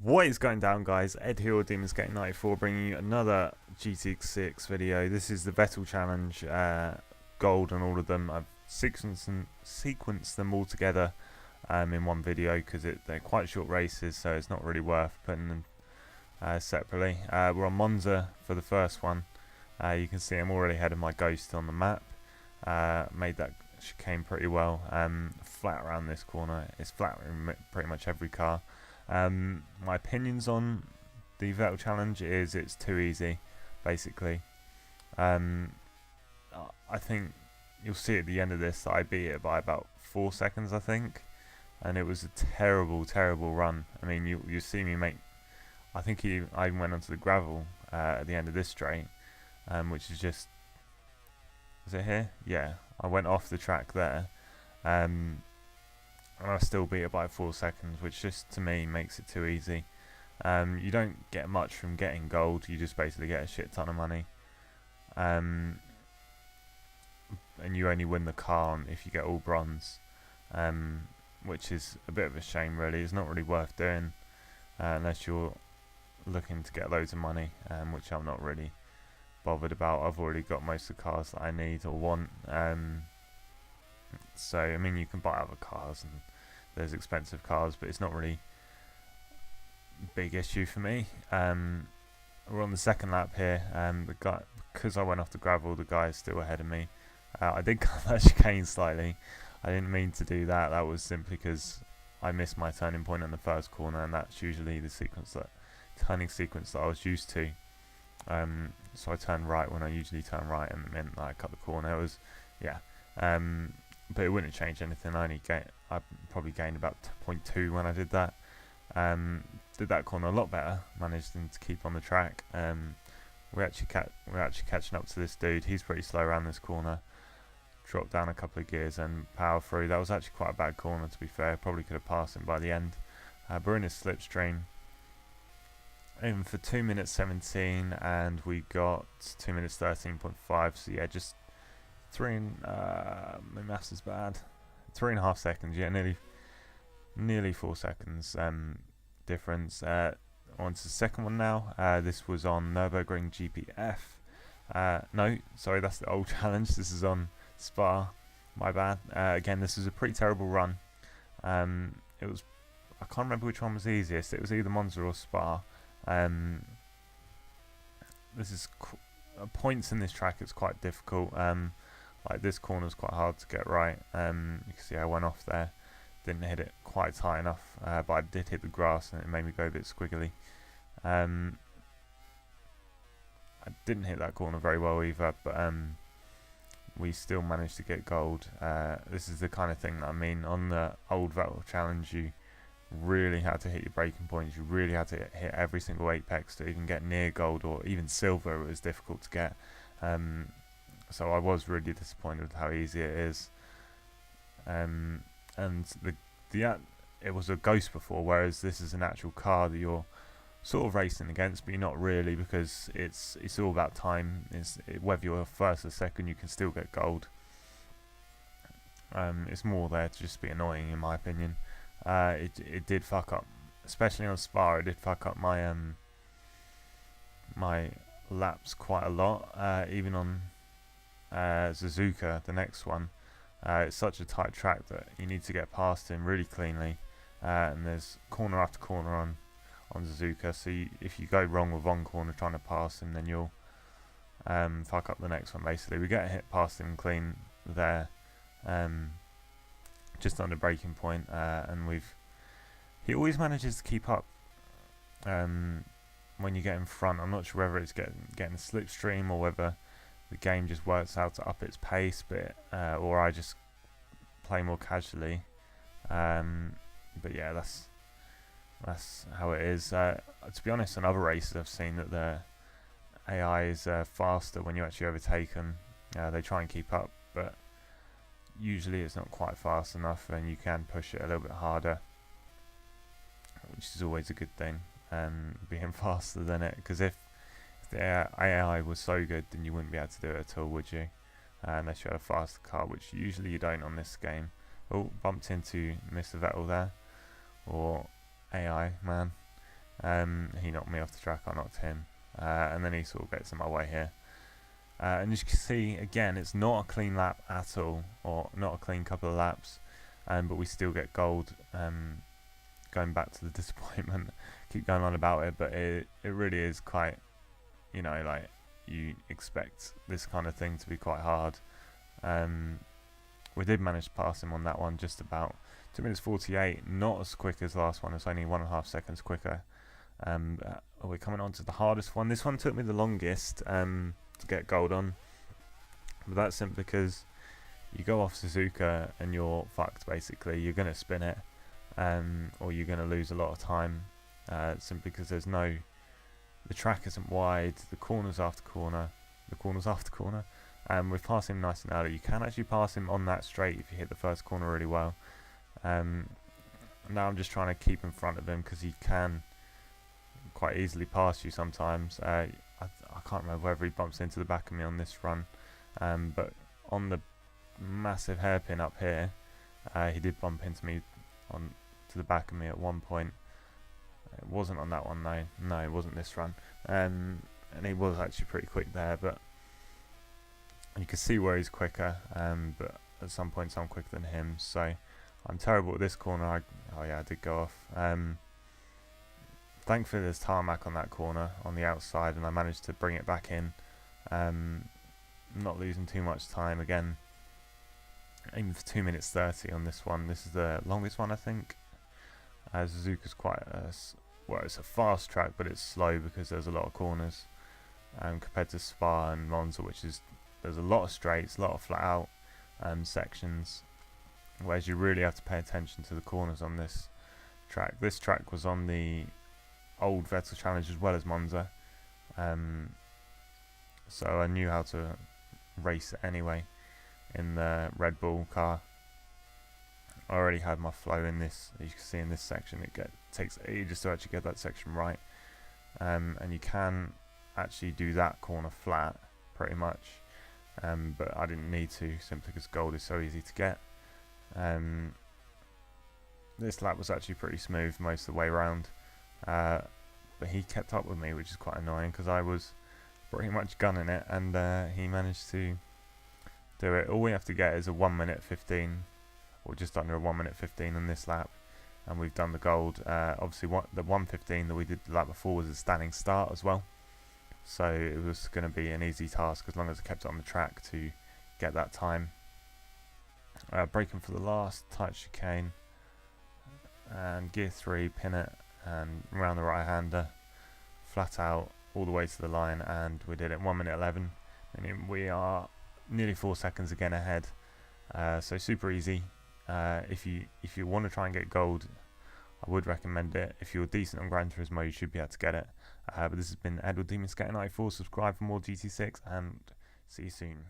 What is going down, guys? Ed here, or Demons Gate 94, bringing you another GT6 video. This is the Vettel Challenge, gold and all of them. I've sequenced them all together in one video because they're quite short races, so it's not really worth putting them separately. We're on Monza for the first one. You can see I'm already ahead of my Ghost on the map. Made that chicane pretty well. Flat around this corner. It's flat in pretty much every car. My opinions on the Vettel Challenge is it's too easy, basically. I think you'll see at the end of this that I beat it by about 4 seconds, I think, and it was a terrible run. I mean, you see me make, I think I went onto the gravel at the end of this straight, which is just, is it here? Yeah, I went off the track there, and I still beat it by 4 seconds, which just to me makes it too easy. You don't get much from getting gold, you just basically get a shit ton of money, and you only win the car if you get all bronze, which is a bit of a shame really. It's not really worth doing unless you're looking to get loads of money, which I'm not really bothered about. I've already got most of the cars that I need or want, so I mean, you can buy other cars and there's expensive cars, but it's not really a big issue for me. We're on the second lap here. The guy, because I went off the gravel, the guy is still ahead of me. I did cut that chicane slightly. I didn't mean to do that. That was simply because I missed my turning point on the first corner, and that's usually the turning sequence that I was used to. So I turned right when I usually turn right, and it meant that I cut the corner. It was, yeah. But it wouldn't change anything. I probably gained about 0.2 when I did that. Did that corner a lot better. Managed to keep on the track. We're actually catching up to this dude. He's pretty slow around this corner. Dropped down a couple of gears and power through. That was actually quite a bad corner, to be fair. Probably could have passed him by the end. But we're in his slipstream. Even for 2 minutes 17, and we got 2 minutes 13.5. So yeah, just my maths is bad. 3.5 seconds, yeah, nearly 4 seconds difference. On to the second one now. This was on Nürburgring GPF. No, sorry, that's the old challenge. This is on Spa. My bad. Again, this was a pretty terrible run. It was, I can't remember which one was easiest. It was either Monza or Spa. This is points in this track. It's quite difficult. Like this corner is quite hard to get right. You can see I went off there, didn't hit it quite high enough, but I did hit the grass and it made me go a bit squiggly. I didn't hit that corner very well either, but we still managed to get gold. This is the kind of thing that I mean. On the old Vettel Challenge, you really had to hit your braking points. You really had to hit every single apex to even get near gold, or even silver. It was difficult to get. So I was really disappointed with how easy it is. And it was a Ghost before, whereas this is an actual car that you're sort of racing against, but you're not really, because it's all about time. Whether you're first or second, you can still get gold. It's more there to just be annoying, in my opinion. It did fuck up, especially on Spa. It did fuck up my my laps quite a lot. Even on Suzuka, the next one, it's such a tight track that you need to get past him really cleanly, and there's corner after corner on Suzuka, so if you go wrong with one corner trying to pass him, then you'll fuck up the next one. Basically, we get hit past him clean there, just on the braking point, and he always manages to keep up when you get in front. I'm not sure whether it's getting a slipstream or whether the game just works out to up its pace, but or I just play more casually. But yeah, that's how it is. To be honest, in other races I've seen that the AI is faster when you actually overtake them. They try and keep up, but usually it's not quite fast enough, and you can push it a little bit harder, which is always a good thing, being faster than it, because if the AI was so good, then you wouldn't be able to do it at all, would you? Unless you had a faster car, which usually you don't on this game. Oh, bumped into Mr. Vettel there, or AI, man. He knocked me off the track, I knocked him, and then he sort of gets in my way here. And as you can see, again, it's not a clean lap at all, or not a clean couple of laps, but we still get gold. Going back to the disappointment, keep going on about it, but it really is quite, you know, like, you expect this kind of thing to be quite hard. We did manage to pass him on that one, just about 2 minutes 48, not as quick as the last one, it's only 1.5 seconds quicker. We're coming on to the hardest one. This one took me the longest to get gold on, but that's simply because you go off Suzuka and you're fucked basically. You're going to spin it, or you're going to lose a lot of time, simply because there's no, the track isn't wide, the corners after corner, we're passing him nice and early. You can actually pass him on that straight if you hit the first corner really well. Now I'm just trying to keep in front of him because he can quite easily pass you sometimes. I can't remember whether he bumps into the back of me on this run, but on the massive hairpin up here, he did bump into me to the back of me at one point. It wasn't on that one though. No, it wasn't this run. And he was actually pretty quick there, but you can see where he's quicker. But at some points I'm quicker than him, so I'm terrible at this corner. Oh yeah, I did go off. Thankfully there's tarmac on that corner on the outside, and I managed to bring it back in. Not losing too much time again. Aiming for 2 minutes 30 on this one. This is the longest one, I think. Suzuka's quite well, it's a fast track, but it's slow because there's a lot of corners, compared to Spa and Monza, which is, there's a lot of straights, a lot of flat out sections, whereas you really have to pay attention to the corners on this track. This track was on the old Vettel Challenge as well as Monza, so I knew how to race it anyway in the Red Bull car. I already had my flow in this. As you can see in this section, it takes ages to actually get that section right, and you can actually do that corner flat pretty much, but I didn't need to, simply because gold is so easy to get. This lap was actually pretty smooth most of the way around, but he kept up with me, which is quite annoying because I was pretty much gunning it, and he managed to do it. All we have to get is a 1 minute 15, or just under a 1 minute 15 on this lap, and we've done the gold. Obviously the 1:15 that we did the lap before was a standing start as well, so it was going to be an easy task as long as I kept it on the track to get that time. Braking for the last tight chicane, and gear 3, pin it, and round the right hander, flat out all the way to the line, and we did it 1 minute 11, and we are nearly 4 seconds again ahead. So super easy. If you want to try and get gold, I would recommend it. If you're decent on Gran Turismo, you should be able to get it. But this has been RedBull Vettel. Subscribe for more GT6, and see you soon.